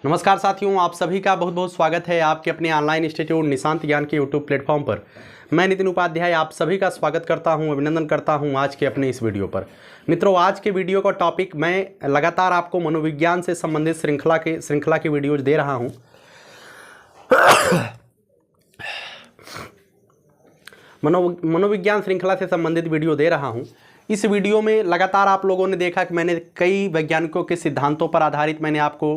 नमस्कार साथियों, आप सभी का बहुत बहुत स्वागत है आपके अपने ऑनलाइन इंस्टीट्यूट निशांत ज्ञान के यूट्यूब प्लेटफॉर्म पर। मैं नितिन उपाध्याय आप सभी का स्वागत करता हूं, अभिनंदन करता हूं आज के अपने इस वीडियो पर। मित्रों, आज के वीडियो का टॉपिक, मैं लगातार आपको मनोविज्ञान से संबंधित श्रृंखला की वीडियोज दे रहा हूँ। मनोविज्ञान श्रृंखला से संबंधित वीडियो दे रहा हूँ। इस वीडियो में लगातार आप लोगों ने देखा कि मैंने कई वैज्ञानिकों के सिद्धांतों पर आधारित मैंने आपको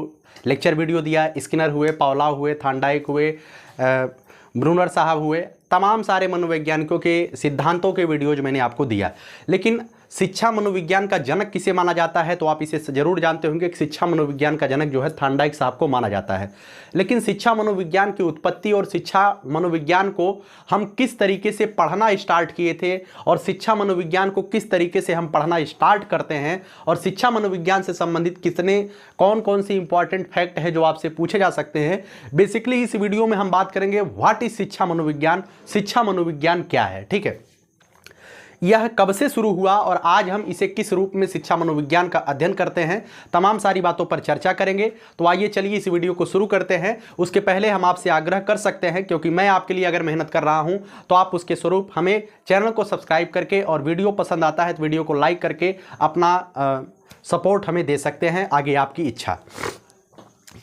लेक्चर वीडियो दिया। स्किनर हुए, पावलोव हुए, थॉर्नडाइक हुए, ब्रूनर साहब हुए, तमाम सारे मनोवैज्ञानिकों के सिद्धांतों के वीडियोज मैंने आपको दिया। लेकिन शिक्षा मनोविज्ञान का जनक किसे माना जाता है, तो आप इसे जरूर जानते होंगे कि शिक्षा मनोविज्ञान का जनक जो है थॉर्नडाइक साहब को माना जाता है। लेकिन शिक्षा मनोविज्ञान की उत्पत्ति और शिक्षा मनोविज्ञान को हम किस तरीके से पढ़ना स्टार्ट किए थे और शिक्षा मनोविज्ञान को किस तरीके से हम पढ़ना स्टार्ट करते हैं और शिक्षा मनोविज्ञान से संबंधित कौन कौन सी इंपॉर्टेंट फैक्ट है जो आपसे पूछे जा सकते हैं, बेसिकली इस वीडियो में हम बात करेंगे व्हाट इज शिक्षा मनोविज्ञान, शिक्षा मनोविज्ञान क्या है। ठीक है, यह कब से शुरू हुआ और आज हम इसे किस रूप में शिक्षा मनोविज्ञान का अध्ययन करते हैं, तमाम सारी बातों पर चर्चा करेंगे। तो आइए चलिए इस वीडियो को शुरू करते हैं। उसके पहले हम आपसे आग्रह कर सकते हैं, क्योंकि मैं आपके लिए अगर मेहनत कर रहा हूं तो आप उसके स्वरूप हमें चैनल को सब्सक्राइब करके और वीडियो पसंद आता है तो वीडियो को लाइक करके अपना सपोर्ट हमें दे सकते हैं, आगे आपकी इच्छा।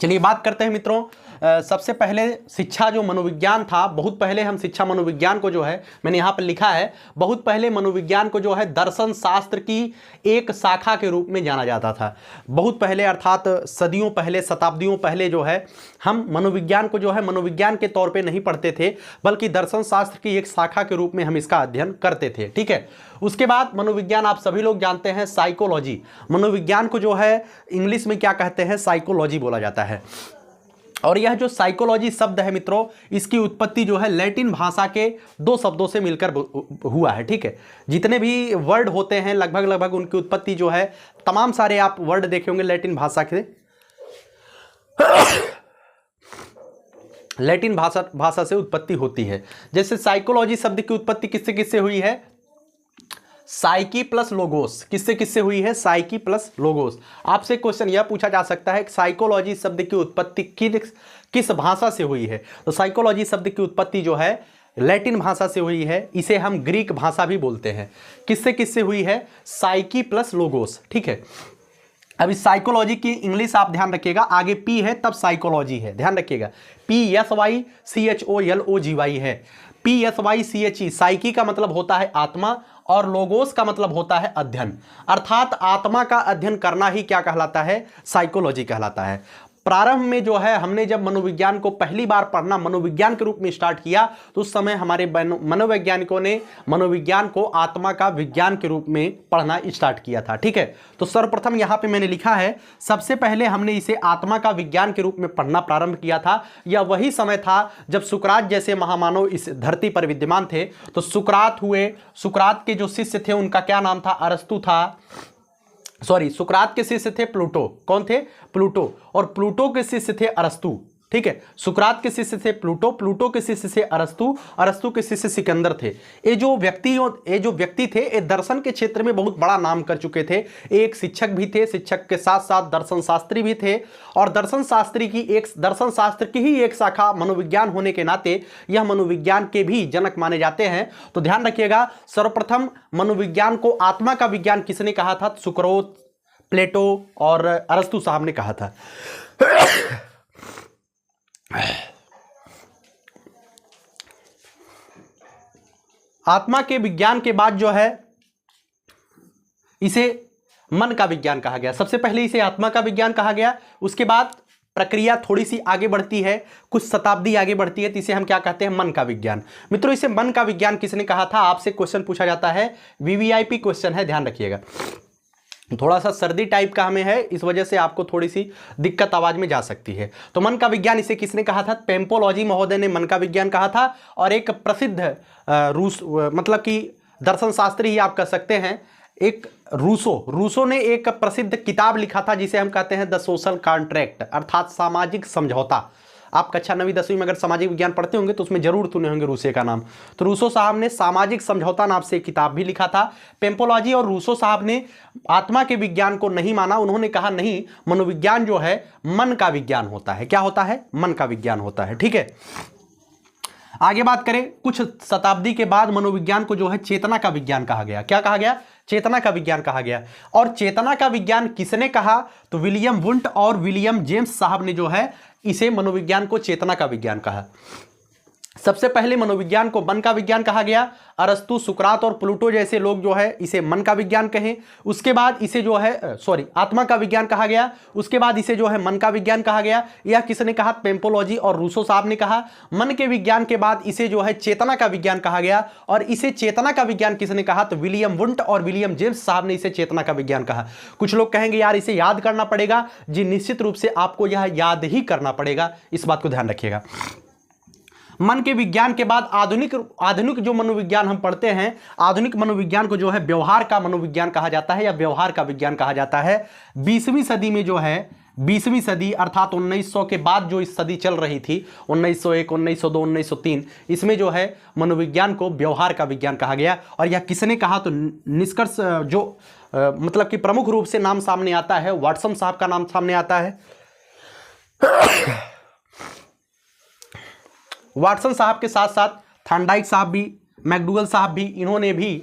चलिए बात करते हैं मित्रों। सबसे पहले शिक्षा जो मनोविज्ञान था, बहुत पहले हम शिक्षा मनोविज्ञान को जो है, मैंने यहाँ पर लिखा है, बहुत पहले मनोविज्ञान को जो है दर्शन शास्त्र की एक शाखा के रूप में जाना जाता था। बहुत पहले अर्थात सदियों पहले, शताब्दियों पहले जो है हम मनोविज्ञान को जो है मनोविज्ञान के तौर पे नहीं पढ़ते थे, बल्कि दर्शन शास्त्र की एक शाखा के रूप में हम इसका अध्ययन करते थे। ठीक है, उसके बाद मनोविज्ञान आप सभी लोग जानते हैं, साइकोलॉजी। मनोविज्ञान को जो है इंग्लिश में क्या कहते हैं, साइकोलॉजी बोला जाता है। और यह जो साइकोलॉजी शब्द है मित्रों, इसकी उत्पत्ति जो है लैटिन भाषा के दो शब्दों से मिलकर हुआ है। ठीक है, जितने भी वर्ड होते हैं लगभग उनकी उत्पत्ति जो है, तमाम सारे आप वर्ड देखे होंगे लैटिन भाषा के, लैटिन भाषा से उत्पत्ति होती है। जैसे साइकोलॉजी शब्द की उत्पत्ति किससे किससे हुई है, साइकी प्लस लोगोस। किससे किससे हुई है, साइकी प्लस लोगोस। आपसे क्वेश्चन यह पूछा जा सकता है कि साइकोलॉजी शब्द की उत्पत्ति किस भाषा से हुई है, तो साइकोलॉजी शब्द की उत्पत्ति जो है लैटिन भाषा से हुई है। इसे हम ग्रीक भाषा भी बोलते हैं। किससे किससे हुई है, साइकी प्लस लोगोस। ठीक है, अभी साइकोलॉजी की इंग्लिश आप ध्यान रखिएगा, आगे पी है तब साइकोलॉजी है, ध्यान रखिएगा। PSYCHOLOGY है, PSYCHE। साइकी का मतलब होता है आत्मा और लोगोस का मतलब होता है अध्ययन, अर्थात आत्मा का अध्ययन करना ही क्या कहलाता है, साइकोलॉजी कहलाता है। प्रारंभ में जो है हमने जब मनोविज्ञान को पहली बार पढ़ना मनोविज्ञान के रूप में स्टार्ट किया, तो उस समय हमारे मनोवैज्ञानिकों ने मनोविज्ञान को आत्मा का विज्ञान के रूप में पढ़ना स्टार्ट किया था। ठीक है, तो सर्वप्रथम यहाँ पे मैंने लिखा है, सबसे पहले हमने इसे आत्मा का विज्ञान के रूप में पढ़ना प्रारंभ किया था। यह वही समय था जब सुकरात जैसे महामानव इस धरती पर विद्यमान थे। तो सुकरात हुए, सुकरात के जो शिष्य थे उनका क्या नाम था, अरस्तु था। सुकरात के शिष्य थे प्लूटो। कौन थे, प्लूटो। और प्लूटो के शिष्य थे अरस्तु। ठीक है, सुकरात के शिष्य थे प्लूटो, प्लूटो के शिष्य थे अरस्तु, अरस्तु के शिष्य सिकंदर थे। ये जो व्यक्ति थे, ये दर्शन के क्षेत्र में बहुत बड़ा नाम कर चुके थे। एक शिक्षक भी थे, शिक्षक के साथ साथ दर्शन शास्त्री भी थे, और दर्शन शास्त्र की ही एक शाखा मनोविज्ञान होने के नाते यह मनोविज्ञान के भी जनक माने जाते हैं। तो ध्यान रखिएगा, सर्वप्रथम मनोविज्ञान को आत्मा का विज्ञान किसने कहा था, सुकरोत, प्लेटो और अरस्तु साहब ने कहा था। आत्मा के विज्ञान के बाद जो है इसे मन का विज्ञान कहा गया। सबसे पहले इसे आत्मा का विज्ञान कहा गया, उसके बाद प्रक्रिया थोड़ी सी आगे बढ़ती है, कुछ शताब्दी आगे बढ़ती है, तो इसे हम क्या कहते हैं, मन का विज्ञान। मित्रों, इसे मन का विज्ञान किसने कहा था, आपसे क्वेश्चन पूछा जाता है, वीवीआईपी क्वेश्चन है, ध्यान रखिएगा। थोड़ा सा सर्दी टाइप का हमें है, इस वजह से आपको थोड़ी सी दिक्कत आवाज में जा सकती है। तो मन का विज्ञान इसे किसने कहा था, पेम्पोलॉजी महोदय ने मन का विज्ञान कहा था। और एक प्रसिद्ध मतलब कि दर्शन शास्त्री ही आप कह सकते हैं, एक रूसो ने एक प्रसिद्ध किताब लिखा था जिसे हम कहते हैं द सोशल कॉन्ट्रैक्ट, अर्थात सामाजिक समझौता। आप कक्षा 9वीं 10वीं में अगर सामाजिक विज्ञान पढ़ते होंगे तो उसमें जरूर सुने होंगे रूसो का नाम। तो रूसो साहब ने सामाजिक समझौता नाम से एक किताब भी लिखा था। पेम्पोलॉजी और रूसो साहब ने आत्मा के विज्ञान को नहीं माना। उन्होंने कहा नहीं, मनोविज्ञान जो है मन का विज्ञान होता है। क्या होता है? मन का विज्ञान होता है। ठीक है, आगे बात करें, कुछ शताब्दी के बाद मनोविज्ञान को जो है चेतना का विज्ञान कहा गया। क्या कहा गया? चेतना का विज्ञान कहा गया। और चेतना का विज्ञान किसने कहा? तो विलियम वुंट और विलियम जेम्स साहब ने जो है इसे मनोविज्ञान को चेतना का विज्ञान कहा। सबसे पहले मनोविज्ञान को मन का विज्ञान कहा गया। अरस्तु, सुकरात और प्लूटो जैसे लोग जो है इसे मन का विज्ञान कहें। उसके बाद इसे जो है आत्मा का विज्ञान कहा गया। उसके बाद इसे जो है मन का विज्ञान कहा गया। यह किसने कहा? पेम्पोलॉजी और रूसो साहब ने कहा। मन के विज्ञान के बाद इसे जो है चेतना का विज्ञान कहा गया। और इसे चेतना का विज्ञान किसने कहा? तो विलियम वुंट और विलियम जेम्स साहब ने इसे चेतना का विज्ञान कहा। कुछ लोग कहेंगे यार इसे याद करना पड़ेगा। जी निश्चित रूप से आपको यह याद ही करना पड़ेगा, इस बात को ध्यान रखिएगा। मन के विज्ञान के बाद आधुनिक जो मनोविज्ञान हम पढ़ते हैं, आधुनिक मनोविज्ञान को जो है व्यवहार का मनोविज्ञान कहा जाता है या व्यवहार का विज्ञान कहा जाता है। 20वीं सदी में जो है 20वीं सदी अर्थात 1900 के बाद जो इस सदी चल रही थी 1901, 1902, 1903, इसमें जो है मनोविज्ञान को व्यवहार का विज्ञान कहा गया। और यह किसने कहा? तो निष्कर्ष जो मतलब कि प्रमुख रूप से नाम सामने आता है, वाटसन साहब का नाम सामने आता है। वाटसन साहब के साथ साथ थॉर्नडाइक साहब भी, मैकडूगल साहब भी, इन्होंने भी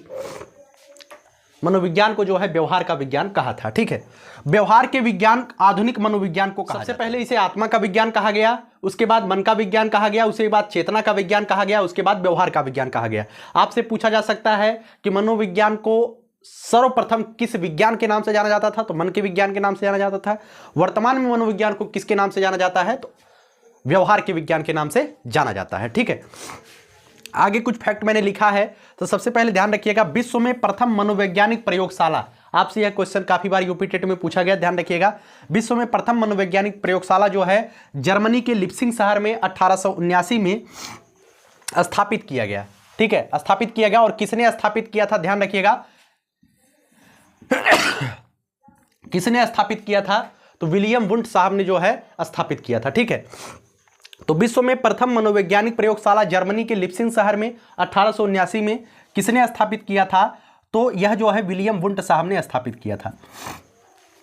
मनोविज्ञान को जो है व्यवहार का विज्ञान कहा था। ठीक है, व्यवहार के विज्ञान आधुनिक मनोविज्ञान को कहा। सबसे पहले इसे आत्मा का विज्ञान कहा गया, उसके बाद मन का विज्ञान कहा गया, उसके बाद चेतना का विज्ञान कहा गया, उसके बाद व्यवहार का विज्ञान कहा गया। आपसे पूछा जा सकता है कि मनोविज्ञान को सर्वप्रथम किस विज्ञान के नाम से जाना जाता था? तो मन के विज्ञान के नाम से जाना जाता था। वर्तमान में मनोविज्ञान को किसके नाम से जाना जाता है? तो व्यवहार के विज्ञान के नाम से जाना जाता है। ठीक है, आगे कुछ फैक्ट मैंने लिखा है। तो सबसे पहले ध्यान रखिएगा, विश्व में प्रथम मनोवैज्ञानिक प्रयोगशाला। आपसे यह क्वेश्चन काफी बार यूपी टेट में पूछा गया, ध्यान रखिएगा। विश्व में प्रथम मनोवैज्ञानिक प्रयोगशाला जो है जर्मनी के लिप्सिंग शहर में 1879 में स्थापित किया गया। ठीक है, स्थापित किया गया। और किसने स्थापित किया था? ध्यान रखिएगा, किसने स्थापित किया था? तो विलियम वुंट साहब ने जो है स्थापित किया था। ठीक है, तो विश्व में प्रथम मनोवैज्ञानिक प्रयोगशाला जर्मनी के लिप्सिंग शहर में 1879 में किसने स्थापित किया था? तो यह जो है विलियम वुंट साहब ने स्थापित किया था।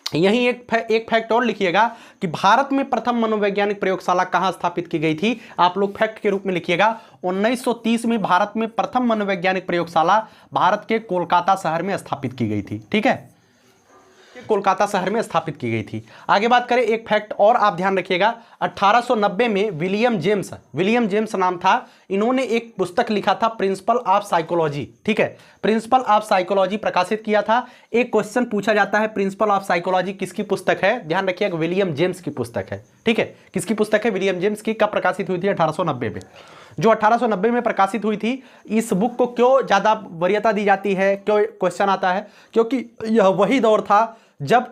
यहीं एक फैक्ट और लिखिएगा कि भारत में प्रथम मनोवैज्ञानिक प्रयोगशाला कहां स्थापित की गई थी? आप लोग फैक्ट के रूप में लिखिएगा, 1930 में भारत में प्रथम मनोवैज्ञानिक प्रयोगशाला भारत के कोलकाता शहर में स्थापित की गई थी। ठीक है, कोलकाता शहर में स्थापित की गई थी। आगे बात करें, एक फैक्ट और आप ध्यान रखिएगा, 1890 में विलियम जेम्स नाम था, इन्होंने एक पुस्तक लिखा था प्रिंसिपल ऑफ साइकोलॉजी। ठीक है, प्रिंसिपल ऑफ साइकोलॉजी प्रकाशित किया था। एक क्वेश्चन पूछा जाता है, प्रिंसिपल ऑफ साइकोलॉजी किसकी पुस्तक है? ध्यान रखिएगा, विलियम जेम्स की पुस्तक है। ठीक है, किसकी पुस्तक है? विलियम जेम्स की। कब प्रकाशित हुई थी? 1890 में। जो 1890 में प्रकाशित हुई थी, इस बुक को क्यों ज्यादा वरीयता दी जाती है? क्यों क्वेश्चन आता है? क्योंकि यह वही दौर था जब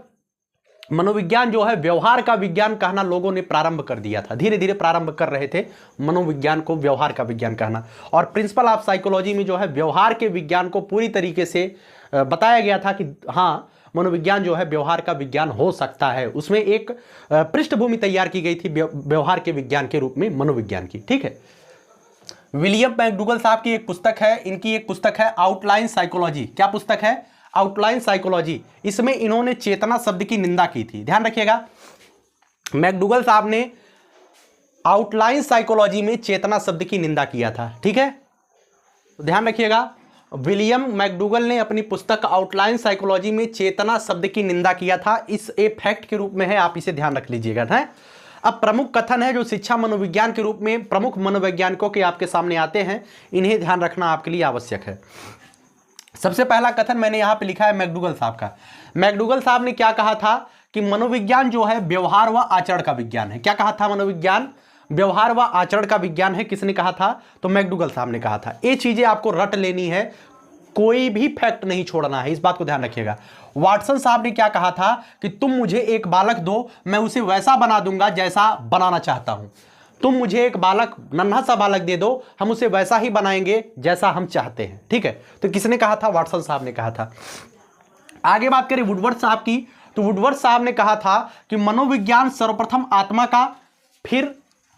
मनोविज्ञान जो है व्यवहार का विज्ञान कहना लोगों ने प्रारंभ कर दिया था। धीरे धीरे प्रारंभ कर रहे थे मनोविज्ञान को व्यवहार का विज्ञान कहना। और प्रिंसिपल ऑफ साइकोलॉजी में जो है व्यवहार के विज्ञान को पूरी तरीके से बताया गया था कि हाँ, मनोविज्ञान जो है व्यवहार का विज्ञान हो सकता है। उसमें एक पृष्ठभूमि तैयार की गई थी व्यवहार के विज्ञान के रूप में मनोविज्ञान की। ठीक है, विलियम मैकडूगल साहब की एक पुस्तक है, इनकी एक पुस्तक है आउटलाइन साइकोलॉजी। क्या पुस्तक है? Outline psychology. इसमें इन्होंने चेतना शब्द की निंदा की थी। ध्यान रखिएगा, मैकडूगल साहब ने आउटलाइन साइकोलॉजी में चेतना शब्द की निंदा किया था। ठीक है, तो ध्यान रखिएगा, विलियम मैकडूगल ने अपनी पुस्तक आउटलाइन साइकोलॉजी में चेतना शब्द की निंदा किया था। इस एक फैक्ट के रूप में है, आप इसे ध्यान रख लीजिएगा। है, अब प्रमुख कथन है जो शिक्षा मनोविज्ञान के रूप में प्रमुख मनोवैज्ञानिकों के आपके सामने आते हैं, इन्हें ध्यान रखना आपके लिए आवश्यक है। सबसे पहला कथन मैंने यहां पे लिखा है मैकडूगल साहब का। मैकडूगल साहब ने क्या कहा था कि मनोविज्ञान जो है व्यवहार व आचरण का विज्ञान है। क्या कहा था? मनोविज्ञान व्यवहार व आचरण का विज्ञान है। किसने कहा था? तो मैकडूगल साहब ने कहा था। ये चीजें आपको रट लेनी है, कोई भी फैक्ट नहीं छोड़ना है, इस बात को ध्यान रखिएगा। वाटसन साहब ने क्या कहा था कि तुम मुझे एक बालक दो, मैं उसे वैसा बना दूंगा जैसा बनाना चाहता हूं। तुम मुझे एक बालक, नन्हा सा बालक दे दो, हम उसे वैसा ही बनाएंगे जैसा हम चाहते हैं। ठीक है, तो किसने कहा था? वाटसन साहब ने कहा था। आगे बात करें वुडवर्ड साहब की, तो वुडवर्ड साहब ने कहा था कि मनोविज्ञान सर्वप्रथम आत्मा का, फिर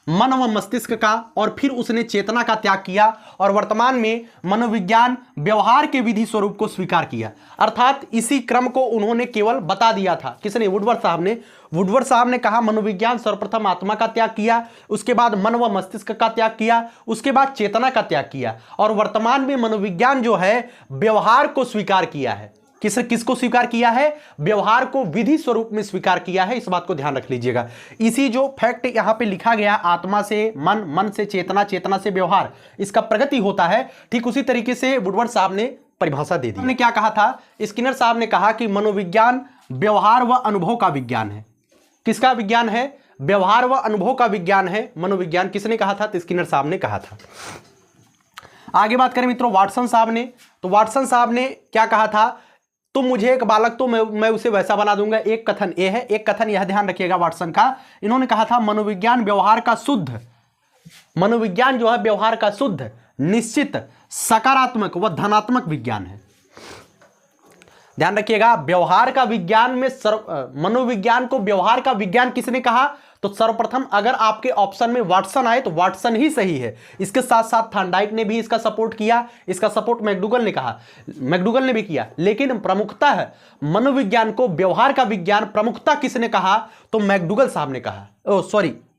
मन व मस्तिष्क का और फिर उसने चेतना का त्याग किया और वर्तमान में मनोविज्ञान व्यवहार के विधि स्वरूप को स्वीकार किया। अर्थात इसी क्रम को उन्होंने केवल बता दिया था। किसने? वुडवर्ड साहब ने। वुडवर्ड साहब ने कहा मनोविज्ञान सर्वप्रथम आत्मा का त्याग किया, उसके बाद मन व मस्तिष्क का त्याग किया, उसके बाद चेतना का त्याग किया और वर्तमान में मनोविज्ञान जो है व्यवहार को स्वीकार किया है। किसको स्वीकार किया है? व्यवहार को विधि स्वरूप में स्वीकार किया है। इस बात को ध्यान रख लीजिएगा। इसी जो फैक्ट यहां पे लिखा गया, आत्मा से मन, मन से चेतना, चेतना से व्यवहार, इसका प्रगति होता है, ठीक उसी तरीके से वुडवर्ड साहब ने परिभाषा दे दी। हमने क्या कहा था? स्किनर साहब ने कहा कि मनोविज्ञान व्यवहार व अनुभव का विज्ञान है। किसका विज्ञान है? व्यवहार व अनुभव का विज्ञान है मनोविज्ञान। किसने कहा था? तो स्किनर साहब ने कहा था। आगे बात करें मित्रों वाटसन साहब ने, तो वाटसन साहब ने क्या कहा था? तो मुझे एक बालक तो मैं उसे वैसा बना दूंगा। एक कथन ये है, एक कथन यह ध्यान रखिएगा वाटसन का। इन्होंने कहा था मनोविज्ञान व्यवहार का शुद्ध, मनोविज्ञान जो है व्यवहार का शुद्ध, निश्चित, सकारात्मक व धनात्मक विज्ञान है। ध्यान रखिएगा, व्यवहार का विज्ञान में मनोविज्ञान को व्यवहार का विज्ञान किसने कहा? तो सर्वप्रथम अगर आपके ऑप्शन में वाटसन आए तो वाटसन ही सही है। इसके साथ साथ थॉर्नडाइक ने भी इसका सपोर्ट किया, इसका सपोर्ट मैकडूगल ने कहा, मैकडूगल ने भी किया, लेकिन प्रमुखता है मनोविज्ञान को व्यवहार का विज्ञान प्रमुखता किसने कहा? तो मैकडूगल साहब ने कहा,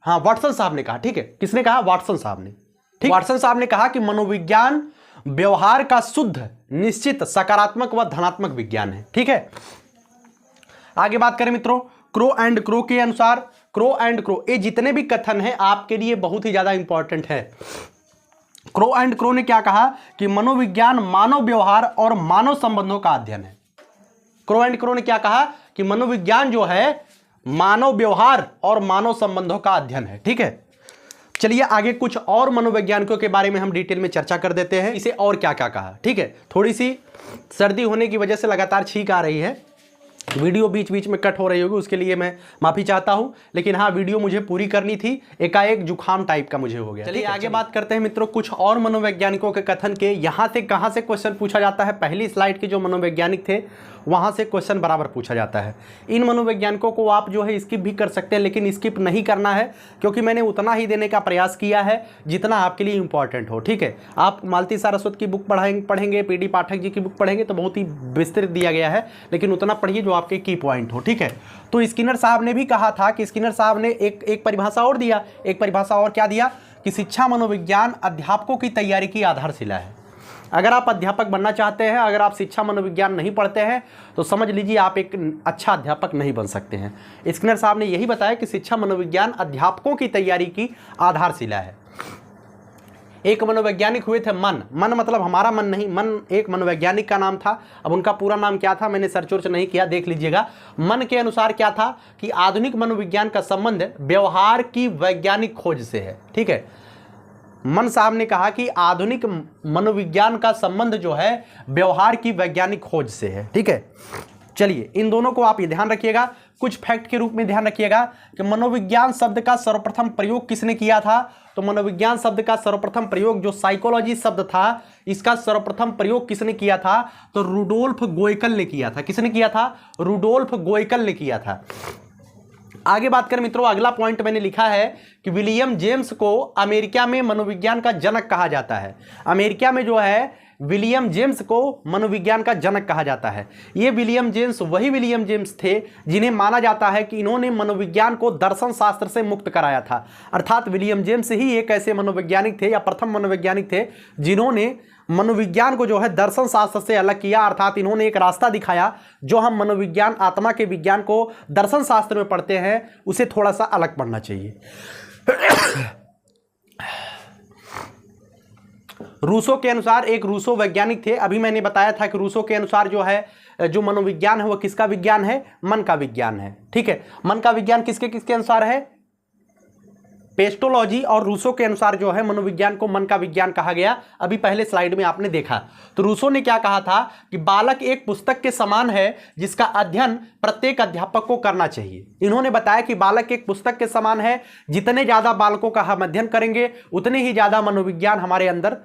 हाँ वाटसन साहब ने कहा। ठीक है, किसने कहा? वाटसन साहब ने। ठीक, वाटसन साहब ने कहा कि मनोविज्ञान व्यवहार का शुद्ध, निश्चित, सकारात्मक व धनात्मक विज्ञान है। ठीक है, आगे बात करें मित्रों क्रो एंड क्रो के अनुसार, क्रो एंड क्रो, ये जितने भी कथन हैं आपके लिए बहुत ही ज्यादा इंपॉर्टेंट है। क्रो एंड क्रो ने क्या कहा कि मनोविज्ञान मानव व्यवहार और मानव संबंधों का अध्ययन है। क्रो एंड क्रो ने क्या कहा कि मनोविज्ञान जो है मानव व्यवहार और मानव संबंधों का अध्ययन है। ठीक है, चलिए आगे कुछ और मनोवैज्ञानिकों के बारे में हम डिटेल में चर्चा कर देते हैं, इसे और क्या क्या कहा। ठीक है, थोड़ी सी सर्दी होने की वजह से लगातार छींक आ रही है, वीडियो बीच बीच में कट हो रही होगी, उसके लिए मैं माफ़ी चाहता हूं, लेकिन हाँ वीडियो मुझे पूरी करनी थी, एकाएक जुखाम टाइप का मुझे हो गया। चलिए आगे बात करते हैं मित्रों कुछ और मनोवैज्ञानिकों के कथन के। यहाँ से कहाँ से क्वेश्चन पूछा जाता है? पहली स्लाइड के जो मनोवैज्ञानिक थे वहाँ से क्वेश्चन बराबर पूछा जाता है। इन मनोवैज्ञानिकों को आप जो है स्किप भी कर सकते हैं, लेकिन स्किप नहीं करना है क्योंकि मैंने उतना ही देने का प्रयास किया है जितना आपके लिए इंपॉर्टेंट हो। ठीक है, आप मालती सारस्वत की बुक पढ़ेंगे, पीडी पाठक जी की बुक पढ़ेंगे तो बहुत ही विस्तृत दिया गया है, लेकिन उतना पढ़िए जो आपके की पॉइंट हो। ठीक है, तो स्किनर साहब ने भी कहा था कि स्किनर साहब ने एक परिभाषा और दिया, एक परिभाषा और क्या दिया कि शिक्षा मनोविज्ञान अध्यापकों की तैयारी की आधारशिला है। अगर आप अध्यापक बनना चाहते हैं, अगर आप शिक्षा मनोविज्ञान नहीं पढ़ते हैं तो समझ लीजिए आप एक अच्छा अध्यापक नहीं बन सकते हैं। स्किनर साहब ने यही बताया कि शिक्षा मनोविज्ञान अध्यापकों की तैयारी की आधारशिला है। एक मनोवैज्ञानिक हुए थे मन मतलब हमारा मन नहीं, मन एक मनोवैज्ञानिक का नाम था। अब उनका पूरा नाम क्या था मैंने सर्च वर्च नहीं किया, देख लीजिएगा। मन के अनुसार क्या था कि आधुनिक मनोविज्ञान का संबंध व्यवहार की वैज्ञानिक खोज से है। ठीक है, मन साहब ने कहा कि आधुनिक मनोविज्ञान का संबंध जो है व्यवहार की वैज्ञानिक खोज से है। ठीक है, चलिए इन दोनों को आप ये ध्यान रखिएगा, कुछ फैक्ट के रूप में ध्यान रखिएगा कि मनोविज्ञान शब्द का सर्वप्रथम प्रयोग किसने किया था? तो मनोविज्ञान शब्द का सर्वप्रथम प्रयोग जो साइकोलॉजी शब्द था, इसका सर्वप्रथम प्रयोग किसने किया था? तो रुडोल्फ गोयकल ने किया था। किसने किया था? रुडोल्फ गोयकल ने किया था। आगे बात करें मित्रों, अगला पॉइंट मैंने लिखा है कि विलियम जेम्स को अमेरिका में मनोविज्ञान का जनक कहा जाता है। अमेरिका में जो है विलियम जेम्स को मनोविज्ञान का जनक कहा जाता है। ये विलियम जेम्स वही विलियम जेम्स थे जिन्हें माना जाता है कि इन्होंने मनोविज्ञान को दर्शन शास्त्र से मुक्त कराया था। अर्थात विलियम जेम्स ही एक ऐसे मनोवैज्ञानिक थे या प्रथम मनोवैज्ञानिक थे जिन्होंने मनोविज्ञान को जो है दर्शन शास्त्र से अलग किया। अर्थात इन्होंने एक रास्ता दिखाया, जो हम मनोविज्ञान आत्मा के विज्ञान को दर्शन शास्त्र में पढ़ते हैं उसे थोड़ा सा अलग पढ़ना चाहिए। रूसो के अनुसार, एक रूसो वैज्ञानिक थे, अभी मैंने बताया था कि रूसो के अनुसार जो है जो मनोविज्ञान है वो किसका विज्ञान है? मन का विज्ञान है। ठीक है, मन का विज्ञान किसके किसके अनुसार है? पेस्टोलॉजी और रूसो के अनुसार जो है मनोविज्ञान को मन का विज्ञान कहा गया। अभी पहले स्लाइड में आपने देखा। तो रूसो ने क्या कहा था कि बालक एक पुस्तक के समान है जिसका अध्ययन प्रत्येक अध्यापक को करना चाहिए। इन्होंने बताया कि बालक एक पुस्तक के समान है, जितने ज्यादा बालकों का हम अध्ययन करेंगे उतने ही ज्यादा मनोविज्ञान हमारे अंदर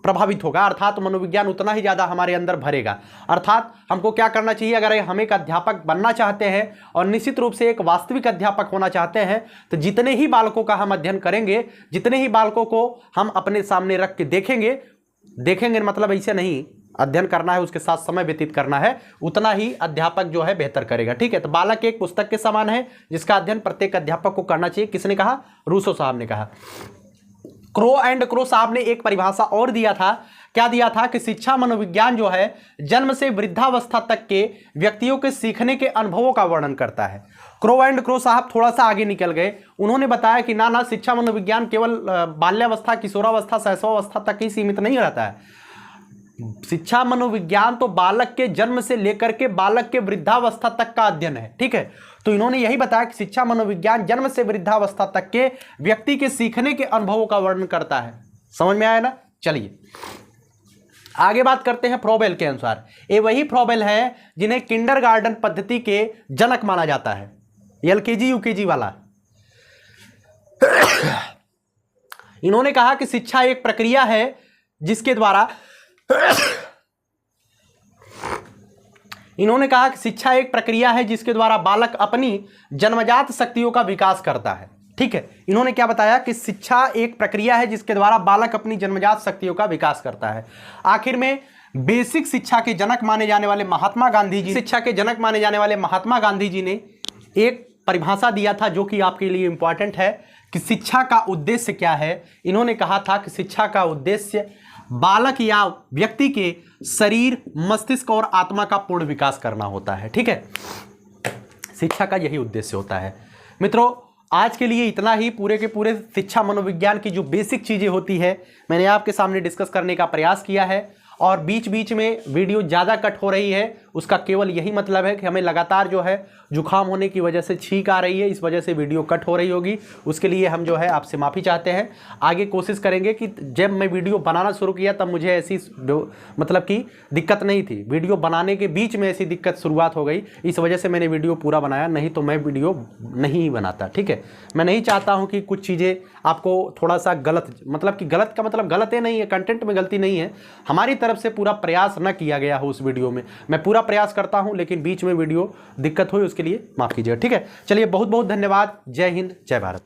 प्रभावित होगा, अर्थात मनोविज्ञान उतना ही ज़्यादा हमारे अंदर भरेगा। अर्थात हमको क्या करना चाहिए, अगर हम एक अध्यापक बनना चाहते हैं और निश्चित रूप से एक वास्तविक अध्यापक होना चाहते हैं, तो जितने ही बालकों का हम अध्ययन करेंगे, जितने ही बालकों को हम अपने सामने रख के देखेंगे मतलब ऐसे नहीं, अध्ययन करना है, उसके साथ समय व्यतीत करना है, उतना ही अध्यापक जो है बेहतर करेगा। ठीक है, तो बालक एक पुस्तक के समान है जिसका अध्ययन प्रत्येक अध्यापक को करना चाहिए। किसने कहा? रूसो साहब ने कहा। क्रो एंड क्रो साहब ने एक परिभाषा और दिया था। क्या दिया था? कि शिक्षा मनोविज्ञान जो है जन्म से वृद्धावस्था तक के व्यक्तियों के सीखने के अनुभवों का वर्णन करता है। क्रो एंड क्रो साहब थोड़ा सा आगे निकल गए, उन्होंने बताया कि ना शिक्षा मनोविज्ञान केवल बाल्यावस्था, किशोरावस्था, शैशवावस्था तक ही सीमित नहीं रहता है। शिक्षा मनोविज्ञान तो बालक के जन्म से लेकर के बालक के वृद्धावस्था तक का अध्ययन है। ठीक है, तो इन्होंने यही बताया कि शिक्षा मनोविज्ञान जन्म से वृद्धावस्था तक के व्यक्ति के सीखने के अनुभवों का वर्णन करता है। समझ में आया ना? चलिए आगे बात करते हैं। फ्रोबेल के अनुसार ये वही फ्रोबेल है जिन्हें किंडरगार्टन पद्धति के जनक माना जाता है, एलकेजी यूकेजी वाला। इन्होंने कहा कि शिक्षा एक प्रक्रिया है जिसके द्वारा बालक अपनी जन्मजात शक्तियों का विकास करता है। ठीक है, इन्होंने क्या बताया कि शिक्षा एक प्रक्रिया है जिसके द्वारा बालक अपनी जन्मजात शक्तियों का विकास करता है। आखिर में बेसिक शिक्षा के जनक माने जाने वाले महात्मा गांधी जी ने एक परिभाषा दिया था जो कि आपके लिए इंपॉर्टेंट है कि शिक्षा का उद्देश्य क्या है। इन्होंने कहा था कि शिक्षा का उद्देश्य बालक या व्यक्ति के शरीर, मस्तिष्क और आत्मा का पूर्ण विकास करना होता है। ठीक है, शिक्षा का यही उद्देश्य होता है। मित्रों, आज के लिए इतना ही। पूरे के पूरे शिक्षा मनोविज्ञान की जो बेसिक चीज़ें होती है मैंने आपके सामने डिस्कस करने का प्रयास किया है, और बीच बीच में वीडियो ज़्यादा कट हो रही है, उसका केवल यही मतलब है कि हमें लगातार जो है जुकाम होने की वजह से छींक आ रही है, इस वजह से वीडियो कट हो रही होगी। उसके लिए हम जो है आपसे माफ़ी चाहते हैं। आगे कोशिश करेंगे कि जब मैं वीडियो बनाना शुरू किया तब मुझे ऐसी मतलब कि दिक्कत नहीं थी, वीडियो बनाने के बीच में ऐसी दिक्कत शुरुआत हो गई, इस वजह से मैंने वीडियो पूरा बनाया, नहीं तो मैं वीडियो नहीं बनाता। ठीक है, मैं नहीं चाहता हूँ कि कुछ चीज़ें आपको थोड़ा सा गलत, मतलब कि गलत का मतलब गलत है नहीं है, कंटेंट में गलती नहीं है, हमारी तरफ से पूरा प्रयास न किया गया हो उस वीडियो में। मैं पूरा प्रयास करता हूं, लेकिन बीच में वीडियो दिक्कत हुई, उसके लिए माफ कीजिएगा। ठीक है, चलिए बहुत बहुत धन्यवाद। जय हिंद, जय भारत।